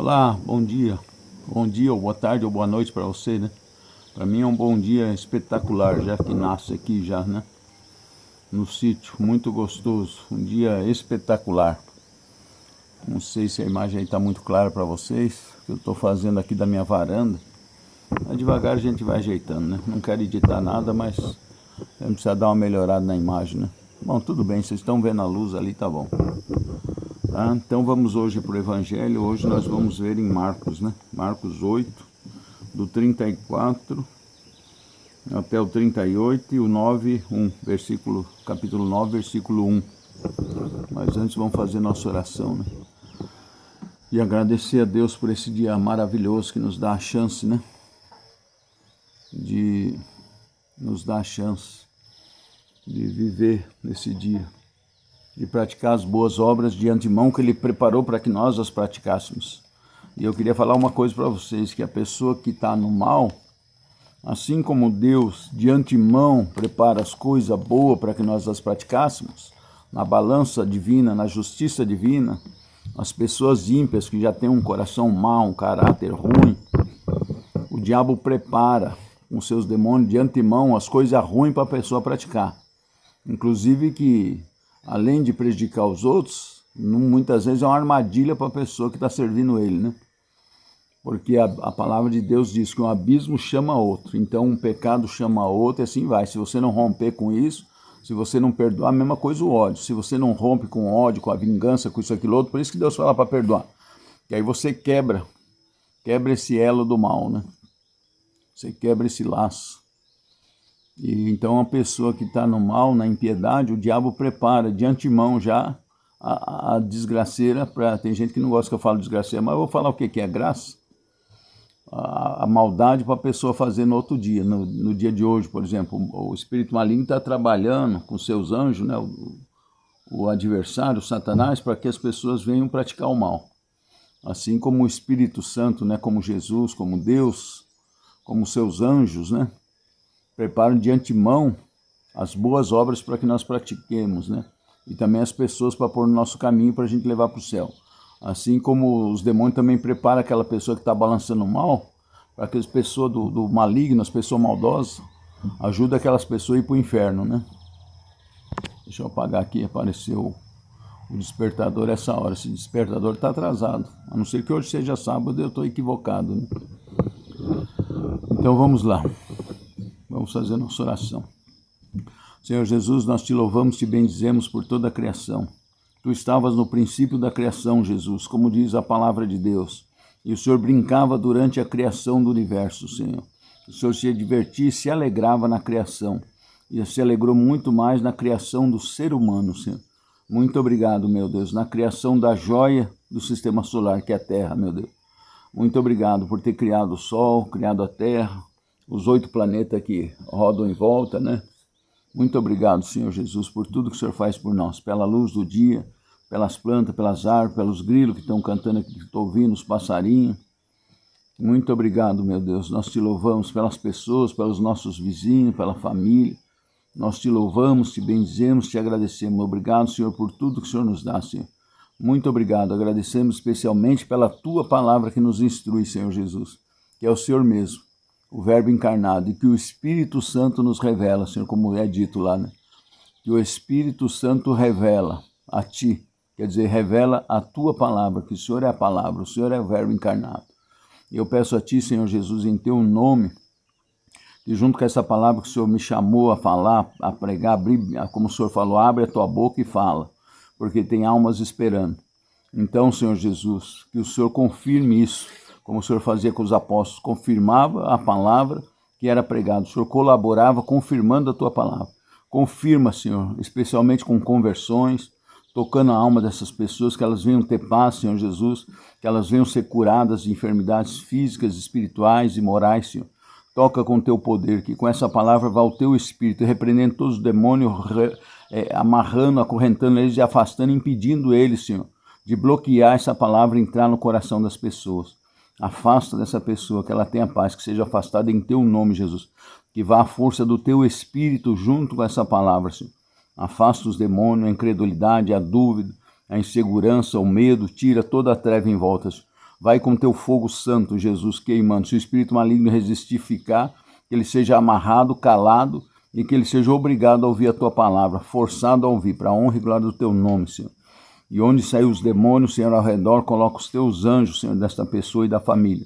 Olá, bom dia. Bom dia, ou boa tarde, ou boa noite para você, né? Para mim é um bom dia espetacular, já que nasce aqui já, né? No sítio, muito gostoso, um dia espetacular. Não sei se a imagem aí está muito clara para vocês, que eu estou fazendo aqui da minha varanda. Mas devagar a gente vai ajeitando, né? Não quero editar nada, mas precisa dar uma melhorada na imagem, né? Bom, tudo bem, vocês estão vendo a luz ali, tá bom. Tá? Então vamos hoje para o Evangelho. Hoje nós vamos ver em Marcos, né? Marcos 8, do 34 até o 38 e o 9, 1, capítulo 9, versículo 1. Mas antes vamos fazer nossa oração, né? E agradecer a Deus por esse dia maravilhoso que nos dá a chance, né? De viver nesse dia, de praticar as boas obras de antemão que Ele preparou para que nós as praticássemos. E eu queria falar uma coisa para vocês, que a pessoa que está no mal, assim como Deus de antemão prepara as coisas boas para que nós as praticássemos, na balança divina, na justiça divina, as pessoas ímpias que já têm um coração mau, um caráter ruim, o diabo prepara com seus demônios de antemão as coisas ruins para a pessoa praticar. Inclusive que, além de prejudicar os outros, muitas vezes é uma armadilha para a pessoa que está servindo ele, né? Porque a palavra de Deus diz que um abismo chama outro, então um pecado chama outro e assim vai. Se você não romper com isso, se você não perdoar, a mesma coisa o ódio. Se você não rompe com o ódio, com a vingança, com isso, aquilo, outro, por isso que Deus fala para perdoar. E aí você quebra esse elo do mal, né? Você quebra esse laço. E então a pessoa que está no mal, na impiedade, o diabo prepara de antemão já a desgraceira. Tem gente que não gosta que eu falo desgraceira, mas eu vou falar o que é graça. A maldade para a pessoa fazer no outro dia, no dia de hoje, por exemplo. O espírito maligno está trabalhando com seus anjos, né, o adversário, o Satanás, para que as pessoas venham praticar o mal. Assim como o Espírito Santo, né, como Jesus, como Deus, como seus anjos, né, preparam de antemão as boas obras para que nós pratiquemos, né? E também as pessoas para pôr no nosso caminho para a gente levar para o céu. Assim como os demônios também preparam aquela pessoa que está balançando mal, para aquelas pessoas do maligno, as pessoas maldosas, ajuda aquelas pessoas a ir para o inferno, né? Deixa eu apagar aqui, apareceu o despertador essa hora. Esse despertador está atrasado, a não ser que hoje seja sábado, eu estou equivocado, né? Então vamos lá. Vamos fazer nossa oração. Senhor Jesus, nós te louvamos, te bendizemos por toda a criação. Tu estavas no princípio da criação, Jesus, como diz a palavra de Deus. E o Senhor brincava durante a criação do universo, Senhor. O Senhor se divertia e se alegrava na criação. E se alegrou muito mais na criação do ser humano, Senhor. Muito obrigado, meu Deus, na criação da joia do sistema solar, que é a Terra, meu Deus. Muito obrigado por ter criado o Sol, criado a Terra, os 8 planetas que rodam em volta, né? Muito obrigado, Senhor Jesus, por tudo que o Senhor faz por nós, pela luz do dia, pelas plantas, pelas árvores, pelos grilos que estão cantando aqui, que estou ouvindo, os passarinhos. Muito obrigado, meu Deus. Nós te louvamos pelas pessoas, pelos nossos vizinhos, pela família. Nós te louvamos, te bendizemos, te agradecemos. Obrigado, Senhor, por tudo que o Senhor nos dá, Senhor. Muito obrigado. Agradecemos especialmente pela tua palavra que nos instrui, Senhor Jesus, que é o Senhor mesmo, o Verbo encarnado, e que o Espírito Santo nos revela, Senhor, como é dito lá, né? Que o Espírito Santo revela a ti, quer dizer, revela a tua palavra, que o Senhor é a palavra, o Senhor é o Verbo encarnado. E eu peço a ti, Senhor Jesus, em teu nome, que junto com essa palavra que o Senhor me chamou a falar, a pregar, abrir, como o Senhor falou, abre a tua boca e fala, porque tem almas esperando. Então, Senhor Jesus, que o Senhor confirme isso, como o Senhor fazia com os apóstolos, confirmava a palavra que era pregada. O Senhor colaborava confirmando a tua palavra. Confirma, Senhor, especialmente com conversões, tocando a alma dessas pessoas, que elas venham ter paz, Senhor Jesus, que elas venham ser curadas de enfermidades físicas, espirituais e morais, Senhor. Toca com o teu poder, que com essa palavra vá o teu Espírito, repreendendo todos os demônios, amarrando, acorrentando eles e afastando, impedindo eles, Senhor, de bloquear essa palavra e entrar no coração das pessoas. Afasta dessa pessoa, que ela tenha paz, que seja afastada em teu nome, Jesus. Que vá a força do teu Espírito junto com essa palavra, Senhor. Afasta os demônios, a incredulidade, a dúvida, a insegurança, o medo, tira toda a treva em volta, Senhor. Vai com teu fogo santo, Jesus, queimando. Se o espírito maligno resistir, ficar, que ele seja amarrado, calado, e que ele seja obrigado a ouvir a tua palavra, forçado a ouvir, para a honra e glória do teu nome, Senhor. E onde sair os demônios, Senhor, ao redor, coloca os teus anjos, Senhor, desta pessoa e da família.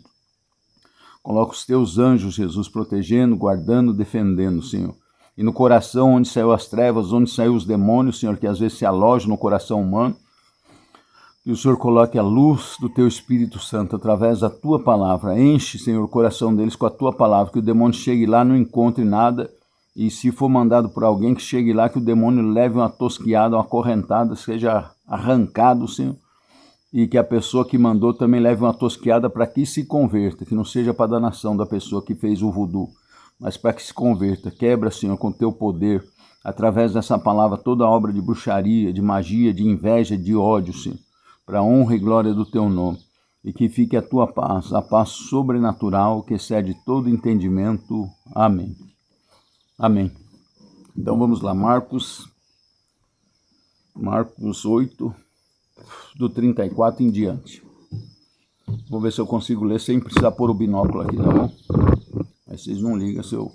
Coloca os teus anjos, Jesus, protegendo, guardando, defendendo, Senhor. E no coração, onde saiu as trevas, onde saiu os demônios, Senhor, que às vezes se alojam no coração humano, que o Senhor coloque a luz do teu Espírito Santo através da tua palavra. Enche, Senhor, o coração deles com a tua palavra, que o demônio chegue lá, não encontre nada, e se for mandado por alguém que chegue lá, que o demônio leve uma tosquiada, uma correntada, seja arrancado, Senhor, e que a pessoa que mandou também leve uma tosquiada para que se converta, que não seja para a danação da pessoa que fez o voodoo, mas para que se converta. Quebra, Senhor, com teu poder, através dessa palavra, toda obra de bruxaria, de magia, de inveja, de ódio, Senhor, para a honra e glória do teu nome, e que fique a tua paz, a paz sobrenatural que excede todo entendimento. Amém. Amém. Então vamos lá, Marcos 8, do 34 em diante. Vou ver se eu consigo ler sem precisar pôr o binóculo aqui, tá bom? Aí vocês não ligam se eu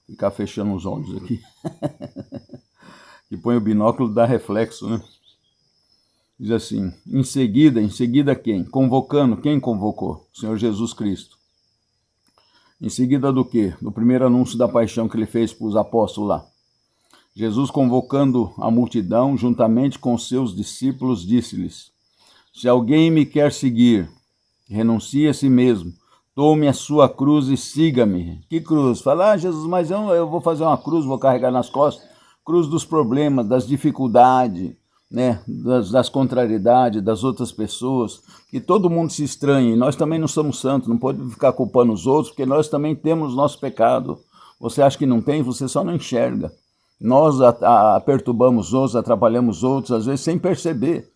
ficar fechando os olhos aqui. Que põe o binóculo dá reflexo, né? Diz assim, em seguida quem? Convocando, quem convocou? O Senhor Jesus Cristo. Em seguida do quê? Do primeiro anúncio da paixão que ele fez para os apóstolos lá. Jesus, convocando a multidão, juntamente com seus discípulos, disse-lhes, se alguém me quer seguir, renuncie a si mesmo, tome a sua cruz e siga-me. Que cruz? Fala, Jesus, mas eu vou fazer uma cruz, vou carregar nas costas. Cruz dos problemas, das dificuldades, né, das contrariedades das outras pessoas, que todo mundo se estranha, e nós também não somos santos, não pode ficar culpando os outros, porque nós também temos nosso pecado. Você acha que não tem, você só não enxerga. Nós perturbamos os outros, atrapalhamos os outros, às vezes sem perceber.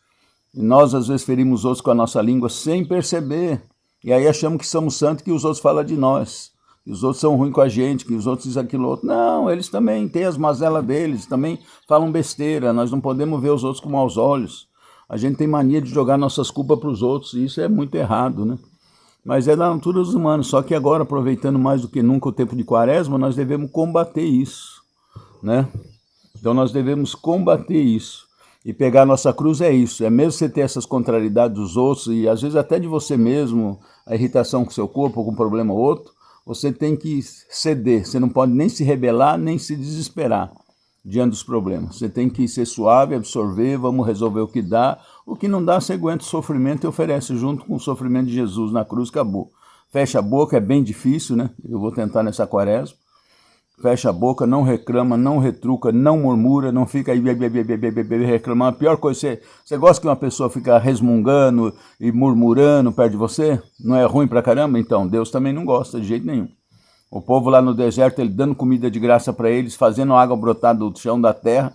E nós às vezes ferimos os outros com a nossa língua sem perceber. E aí achamos que somos santos, que os outros falam de nós, que os outros são ruins com a gente, que os outros dizem aquilo outro. Não, eles também têm as mazelas deles, também falam besteira. Nós não podemos ver os outros com maus olhos. A gente tem mania de jogar nossas culpas para os outros, e isso é muito errado, né? Mas é da natureza dos humanos. Só que agora, aproveitando mais do que nunca o tempo de Quaresma, nós devemos combater isso, né? Então nós devemos combater isso. E pegar a nossa cruz é isso, é mesmo você ter essas contrariedades dos outros, e às vezes até de você mesmo, a irritação com o seu corpo, ou com um problema ou outro, você tem que ceder, você não pode nem se rebelar, nem se desesperar diante dos problemas. Você tem que ser suave, absorver, vamos resolver o que dá. O que não dá, você aguenta o sofrimento e oferece junto com o sofrimento de Jesus na cruz, acabou. Fecha a boca, é bem difícil, né? Eu vou tentar nessa Quaresma. Fecha a boca, não reclama, não retruca, não murmura, não fica aí reclamando. A pior coisa, você gosta que uma pessoa fica resmungando e murmurando perto de você? Não é ruim pra caramba? Então, Deus também não gosta de jeito nenhum. O povo lá no deserto, ele dando comida de graça para eles, fazendo água brotar do chão da terra,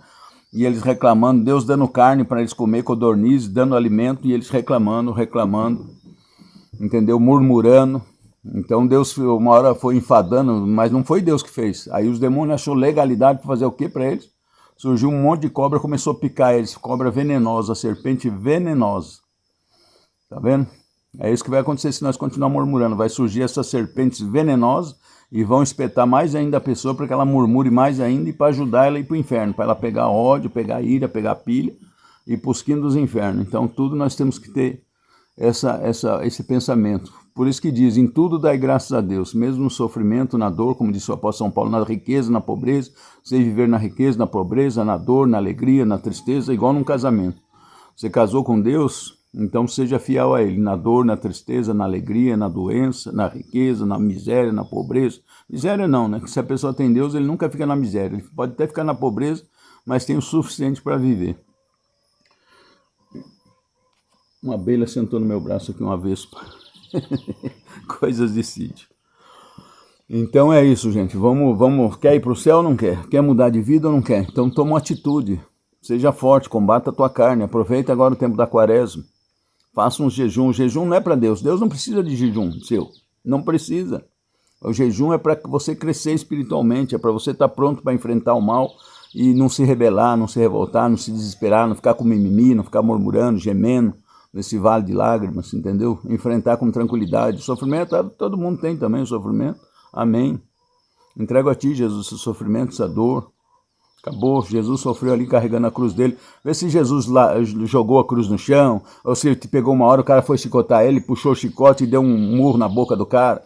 e eles reclamando, Deus dando carne para eles comer, codornizes, dando alimento, e eles reclamando, entendeu? Murmurando. Então Deus uma hora foi enfadando, mas não foi Deus que fez. Aí os demônios achou legalidade para fazer o que para eles? Surgiu um monte de cobra, começou a picar eles, cobra venenosa, serpente venenosa. Tá vendo? É isso que vai acontecer se nós continuarmos murmurando. Vai surgir essas serpentes venenosas e vão espetar mais ainda a pessoa para que ela murmure mais ainda e para ajudar ela a ir para o inferno, para ela pegar ódio, pegar ira, pegar pilha e ir para os quintos dos infernos. Então tudo nós temos que ter esse pensamento. Por isso que diz, em tudo dai graças a Deus, mesmo no sofrimento, na dor, como disse o apóstolo São Paulo, na riqueza, na pobreza, você viver na riqueza, na pobreza, na dor, na alegria, na tristeza, igual num casamento. Você casou com Deus, então seja fiel a Ele, na dor, na tristeza, na alegria, na doença, na riqueza, na miséria, na pobreza. Miséria não, né? Que se a pessoa tem Deus, ele nunca fica na miséria, ele pode até ficar na pobreza, mas tem o suficiente para viver. Uma abelha sentou no meu braço aqui, uma vespa. Coisas de sítio. Então é isso, gente. Vamos. Quer ir para o céu ou não quer? Quer mudar de vida ou não quer? Então toma uma atitude. Seja forte, combata a tua carne. Aproveita agora o tempo da Quaresma. Faça um jejum. O jejum não é para Deus. Deus não precisa de jejum seu. Não precisa. O jejum é para você crescer espiritualmente. É para você estar pronto para enfrentar o mal e não se rebelar, não se revoltar, não se desesperar, não ficar com mimimi, não ficar murmurando, gemendo. nesse vale de lágrimas, entendeu? Enfrentar com tranquilidade. O sofrimento, todo mundo tem também o sofrimento. Amém. Entrego a ti, Jesus, esse sofrimento, essa dor. Acabou, Jesus sofreu ali carregando a cruz dele. Vê se Jesus lá jogou a cruz no chão, ou se ele pegou uma hora, o cara foi chicotar ele, puxou o chicote e deu um murro na boca do cara.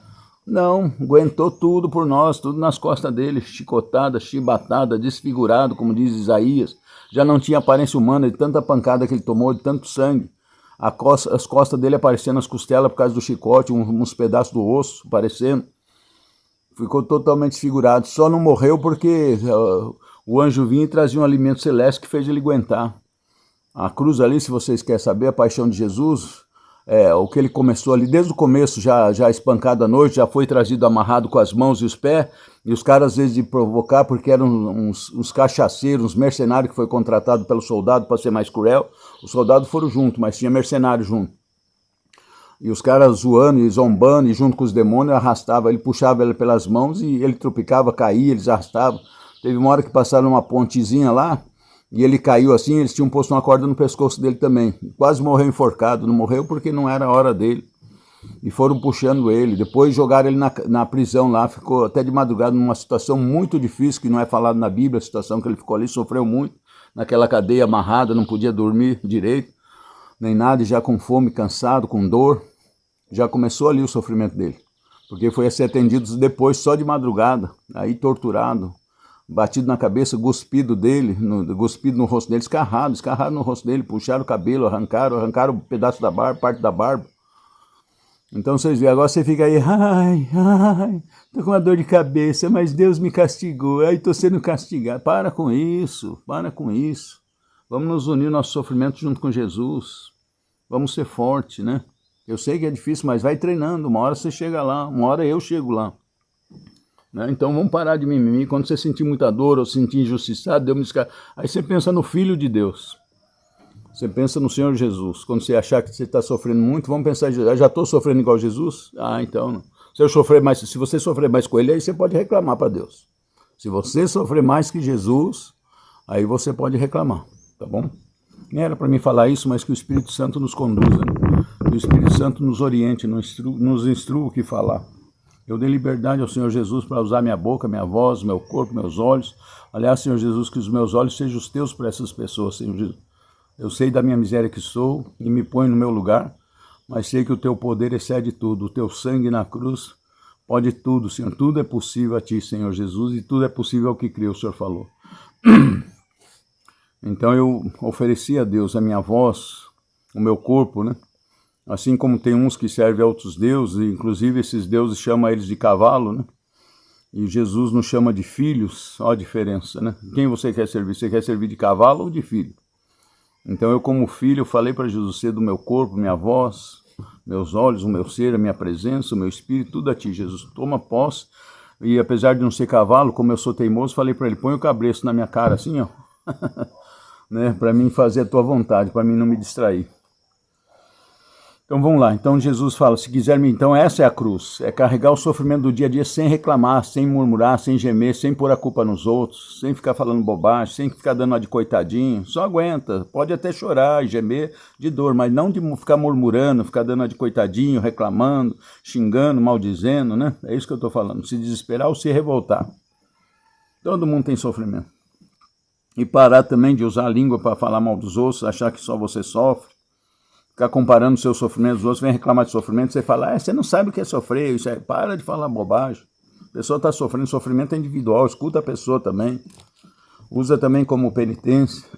Não, aguentou tudo por nós, tudo nas costas dele, chicotada, chibatada, desfigurado, como diz Isaías. Já não tinha aparência humana de tanta pancada que ele tomou, de tanto sangue. As costas dele aparecendo as costelas por causa do chicote, uns pedaços do osso aparecendo. Ficou totalmente desfigurado. Só não morreu porque o anjo vinha e trazia um alimento celeste que fez ele aguentar. A cruz ali, se vocês querem saber, a paixão de Jesus, o que ele começou ali, desde o começo, já espancado à noite, já foi trazido amarrado com as mãos e os pés, e os caras, às vezes, de provocar, porque eram uns cachaceiros, uns mercenários que foi contratado pelo soldado para ser mais cruel. Os soldados foram juntos, mas tinha mercenário junto. E os caras zoando e zombando, e junto com os demônios, arrastava, ele puxava ele pelas mãos e ele tropicava, caía, eles arrastavam. Teve uma hora que passaram uma pontezinha lá, e ele caiu assim, eles tinham posto uma corda no pescoço dele também. Quase morreu enforcado, não morreu porque não era a hora dele. E foram puxando ele, depois jogaram ele na prisão lá, ficou até de madrugada numa situação muito difícil, que não é falado na Bíblia, a situação que ele ficou ali, sofreu muito, naquela cadeia amarrada, não podia dormir direito, nem nada, e já com fome, cansado, com dor. Já começou ali o sofrimento dele, porque foi a ser atendido depois só de madrugada, aí torturado, batido na cabeça, cuspido no rosto dele, escarrado no rosto dele, puxaram o cabelo, arrancaram um pedaço da barba, parte da barba. Então vocês veem, agora você fica aí, tô com uma dor de cabeça, mas Deus me castigou, aí tô sendo castigado. Para com isso. Vamos nos unir ao nosso sofrimento junto com Jesus, vamos ser fortes, né? Eu sei que é difícil, mas vai treinando, uma hora você chega lá, uma hora eu chego lá. Né? Então vamos parar de mimimi, quando você sentir muita dor ou sentir injustiçado, aí você pensa no Filho de Deus, você pensa no Senhor Jesus. Quando você achar que você está sofrendo muito, vamos pensar, já estou sofrendo igual Jesus? Então não. Se você sofrer mais com ele, aí você pode reclamar para Deus. Se você sofrer mais que Jesus, aí você pode reclamar, tá bom? Nem era para mim falar isso, mas que o Espírito Santo nos conduza, né? Que o Espírito Santo nos oriente, nos instrua o que falar. Eu dei liberdade ao Senhor Jesus para usar minha boca, minha voz, meu corpo, meus olhos. Aliás, Senhor Jesus, que os meus olhos sejam os teus para essas pessoas, Senhor Jesus. Eu sei da minha miséria que sou e me ponho no meu lugar, mas sei que o teu poder excede tudo. O teu sangue na cruz pode tudo, Senhor. Tudo é possível a ti, Senhor Jesus, e tudo é possível ao que crê, o Senhor falou. Então eu ofereci a Deus a minha voz, o meu corpo, né? Assim como tem uns que servem a outros deuses, e inclusive esses deuses chamam eles de cavalo, né? E Jesus nos chama de filhos, olha a diferença, né? Quem você quer servir? Você quer servir de cavalo ou de filho? Então eu, como filho, falei para Jesus, ser do meu corpo, minha voz, meus olhos, o meu ser, a minha presença, o meu espírito, tudo a ti, Jesus. Toma posse. E apesar de não ser cavalo, como eu sou teimoso, falei para ele, põe o cabresto na minha cara assim, ó. Né? Para mim fazer a tua vontade, para mim não me distrair. Então vamos lá, então Jesus fala, se quiser me, então essa é a cruz, é carregar o sofrimento do dia a dia sem reclamar, sem murmurar, sem gemer, sem pôr a culpa nos outros, sem ficar falando bobagem, sem ficar dando uma de coitadinho, só aguenta, pode até chorar e gemer de dor, mas não de ficar murmurando, ficar dando uma de coitadinho, reclamando, xingando, maldizendo, né? É isso que eu estou falando, se desesperar ou se revoltar. Todo mundo tem sofrimento. E parar também de usar a língua para falar mal dos outros, achar que só você sofre. Ficar comparando o seu sofrimento dos outros, vem reclamar de sofrimento, você fala, você não sabe o que é sofrer, para de falar bobagem. A pessoa está sofrendo, sofrimento é individual, escuta a pessoa também. Usa também como penitência.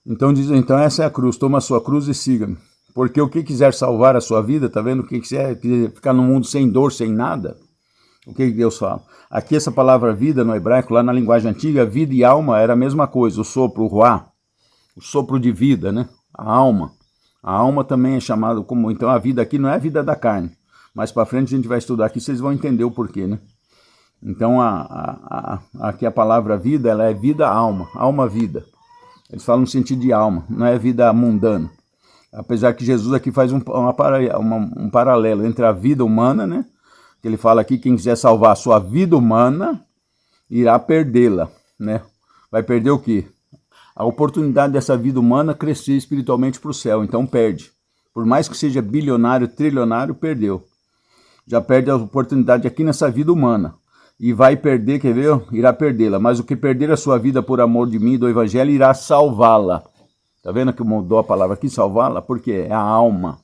Então diz, então essa é a cruz, toma a sua cruz e siga-me. Porque o que quiser salvar a sua vida, tá vendo? O que quiser ficar no mundo sem dor, sem nada, o que Deus fala? Aqui essa palavra vida no hebraico, lá na linguagem antiga, vida e alma era a mesma coisa, o sopro, o ruá. O sopro de vida, né? A alma. A alma também é chamada como... Então a vida aqui não é a vida da carne. Mais para frente a gente vai estudar aqui, vocês vão entender o porquê, né? Então aqui a palavra vida, ela é vida-alma. Alma-vida. Eles falam no sentido de alma, não é vida mundana. Apesar que Jesus aqui faz um paralelo entre a vida humana, né? Que ele fala aqui, quem quiser salvar a sua vida humana, irá perdê-la, né? Vai perder o quê? a oportunidade dessa vida humana crescer espiritualmente para o céu, então perde. Por mais que seja bilionário, trilionário, perdeu. Já perde a oportunidade aqui nessa vida humana. E vai perder, quer ver? Irá perdê-la. Mas o que perder a sua vida por amor de mim e do Evangelho, irá salvá-la. Tá vendo que mudou a palavra aqui, salvá-la? Porque é a alma.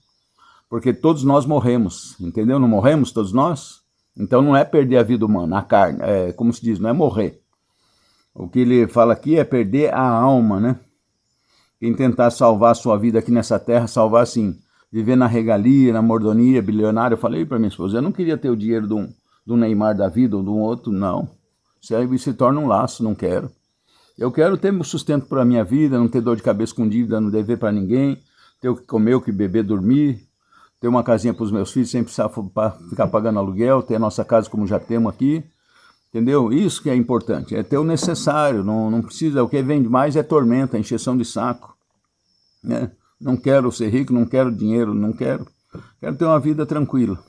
Porque todos nós morremos, entendeu? Não morremos todos nós? Então não é perder a vida humana, a carne, como se diz, não é morrer. O que ele fala aqui é perder a alma, né? Quem tentar salvar a sua vida aqui nessa terra, salvar assim, viver na regalia, na mordomia, bilionário. Eu falei para minha esposa, eu não queria ter o dinheiro do Neymar da vida ou de um outro, não. Isso aí se torna um laço, não quero. Eu quero ter sustento para a minha vida, não ter dor de cabeça com dívida, não dever para ninguém, ter o que comer, o que beber, dormir, ter uma casinha para os meus filhos sem precisar ficar pagando aluguel, ter a nossa casa como já temos aqui, entendeu? Isso que é importante, é ter o necessário, não precisa, o que vem demais é tormenta, encheção de saco, né? Não quero ser rico, não quero dinheiro, não quero ter uma vida tranquila.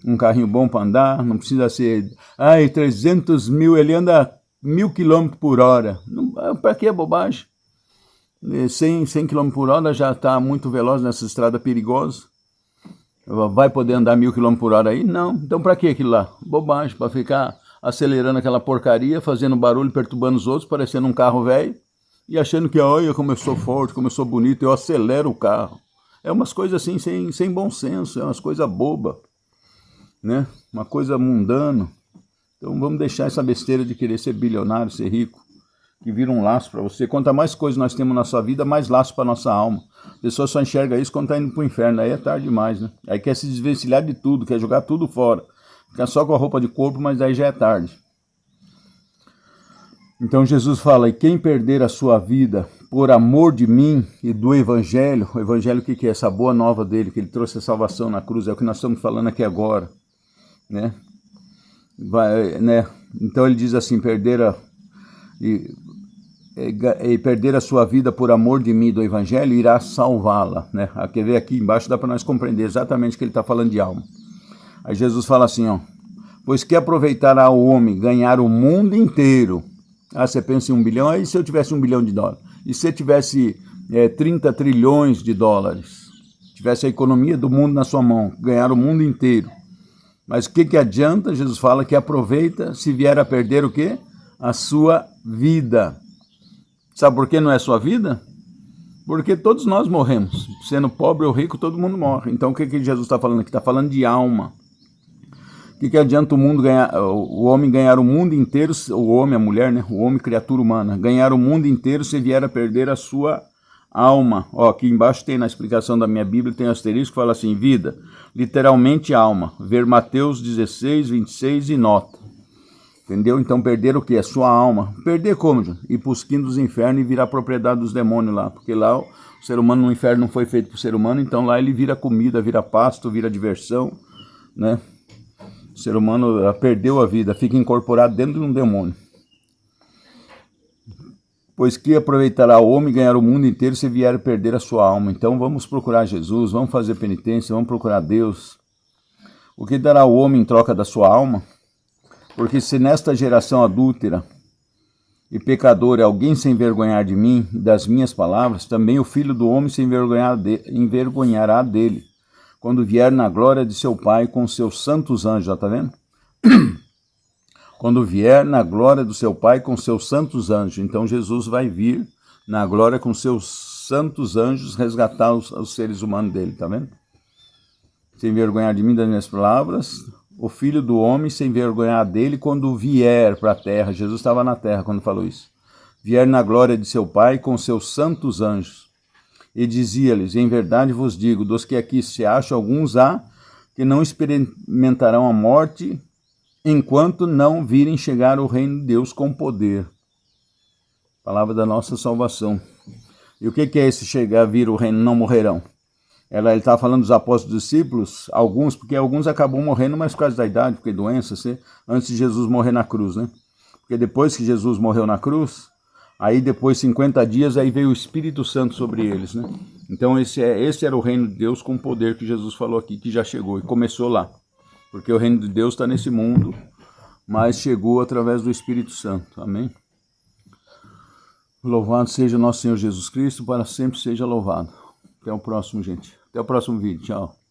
Um carrinho bom para andar, não precisa ser, 300 mil, ele anda 1.000 km por hora. Para que é bobagem? 100 km por hora já está muito veloz nessa estrada perigosa. Vai poder andar 1.000 km por hora aí? Não. Então para que aquilo lá? Bobagem, para ficar acelerando aquela porcaria, fazendo barulho, perturbando os outros, parecendo um carro velho, e achando que, olha como eu sou forte, como eu sou bonito, eu acelero o carro. É umas coisas assim, sem bom senso, é umas coisas bobas, né? Uma coisa mundana. Então vamos deixar essa besteira de querer ser bilionário, ser rico, que vira um laço para você. Quanto mais coisas nós temos na nossa vida, mais laço para nossa alma. A pessoa só enxerga isso quando está indo para o inferno, aí é tarde demais, né? Aí quer se desvencilhar de tudo, quer jogar tudo fora. Ficar só com a roupa de corpo, mas aí já é tarde. Então Jesus fala, e quem perder a sua vida por amor de mim e do Evangelho, o Evangelho o que é? Essa boa nova dele, que ele trouxe a salvação na cruz, é o que nós estamos falando aqui agora, né? Então ele diz assim, perder a sua vida por amor de mim e do Evangelho, irá salvá-la, né? Quer ver aqui embaixo, dá para nós compreender exatamente o que ele está falando de alma. Aí Jesus fala assim, pois que aproveitará o homem ganhar o mundo inteiro. Você pensa em 1 bilhão, aí se eu tivesse $1 bilhão? E se eu tivesse 30 trilhões de dólares? Tivesse a economia do mundo na sua mão, ganhar o mundo inteiro. Mas o que adianta? Jesus fala que aproveita se vier a perder o quê? A sua vida. Sabe por que não é a sua vida? Porque todos nós morremos. Sendo pobre ou rico, todo mundo morre. Então o que Jesus está falando aqui? Está falando de alma. O que adianta o homem ganhar o mundo inteiro, o homem, a mulher, né? O homem, criatura humana, ganhar o mundo inteiro se vier a perder a sua alma. Aqui embaixo tem na explicação da minha Bíblia, tem um asterisco que fala assim, vida, literalmente alma. Ver Mateus 16, 26 e nota. Entendeu? Então perder o que? A sua alma. Perder como, João? Ir para os quintos dos infernos e virar propriedade dos demônios lá. Porque lá o ser humano no inferno não foi feito para o ser humano, então lá ele vira comida, vira pasto, vira diversão, né? O ser humano perdeu a vida, fica incorporado dentro de um demônio. Pois que aproveitará o homem ganhar o mundo inteiro se vier a perder a sua alma. Então vamos procurar Jesus, vamos fazer penitência, vamos procurar Deus. O que dará o homem em troca da sua alma? Porque se nesta geração adúltera e pecadora alguém se envergonhar de mim e das minhas palavras, também o Filho do Homem se envergonhará dele, quando vier na glória de seu Pai com seus santos anjos, já tá vendo? Quando vier na glória do seu Pai com seus santos anjos, então Jesus vai vir na glória com seus santos anjos resgatar os seres humanos dele, tá vendo? Se envergonhar de mim das minhas palavras, o Filho do Homem se envergonhar dele quando vier para a terra. Jesus estava na terra quando falou isso. Vier na glória de seu Pai com seus santos anjos. E dizia-lhes, em verdade vos digo, dos que aqui se acham, alguns há que não experimentarão a morte, enquanto não virem chegar o reino de Deus com poder. Palavra da nossa salvação. E o que é esse chegar, vir o reino, não morrerão? Ele estava falando dos apóstolos discípulos, alguns, porque alguns acabam morrendo, mas por causa da idade, porque doença, antes de Jesus morrer na cruz, né? Porque depois que Jesus morreu na cruz, aí depois 50 dias, aí veio o Espírito Santo sobre eles, né? Então esse era o reino de Deus com o poder que Jesus falou aqui, que já chegou e começou lá. Porque o reino de Deus está nesse mundo, mas chegou através do Espírito Santo, amém? Louvado seja nosso Senhor Jesus Cristo, para sempre seja louvado. Até o próximo, gente. Até o próximo vídeo. Tchau.